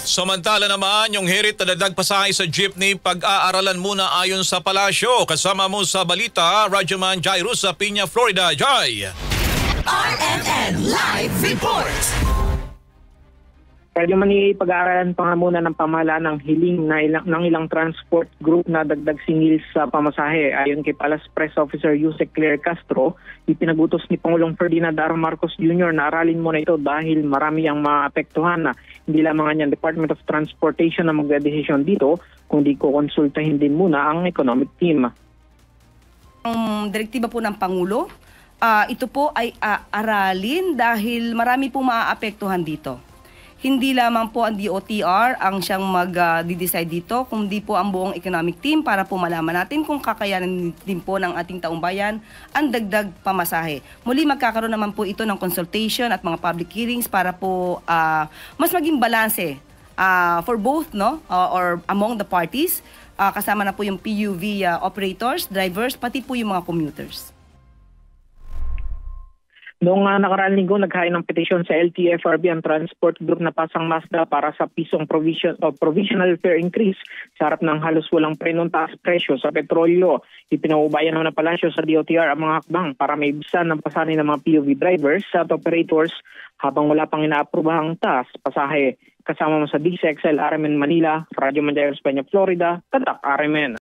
Samantala naman, yung hirit na dagdag pasahe sa jeepney pag-aaralan muna ayon sa palasyo. Kasama mo sa balita, Radyoman Jairus sa Piña, Florida. Jai! RNN Live Report! Pwede man ipag-aaralan pa nga muna ng pamahalaan ng hiling ng ilang transport group na dagdag singil sa pamasahe. Ayon kay Palace Press Officer Yusek Claire Castro, ipinagutos ni Pangulong Ferdinand R. Marcos Jr. na aralin muna ito dahil marami ang maapektuhan na hindi lamang ang Department of Transportation na magdedesisyon dito, kundi kukonsultahin din muna ang economic team. Ang direktiba po ng Pangulo, ito po ay aralin dahil marami po maaapektuhan dito. Hindi lamang po ang DOTR ang siyang mag-decide dito, kundi po ang buong economic team para po malaman natin kung kakayanin din po ng ating taong bayan ang dagdag pamasahe. Muli magkakaroon naman po ito ng consultation at mga public hearings para po mas maging balanse for both, no, or among the parties. Kasama na po yung PUV operators, drivers, pati po yung mga commuters. Noong nakaraang linggo, naghain ng petisyon sa LTFRB ang transport group na Pasang Mazda para sa pisong provisional fare increase sa harap ng halos walang prenong taas presyo sa petrolyo. Ipinaubayan ng palasyo sa DOTR ang mga hakbang para maibsan ng pasanin ng mga PUV drivers at operators habang wala pang inaaprubahang taas pasahe. Kasama mo sa DCXL RMN Manila, Radyo Manjayos, Peña, Florida, Tatak RMN.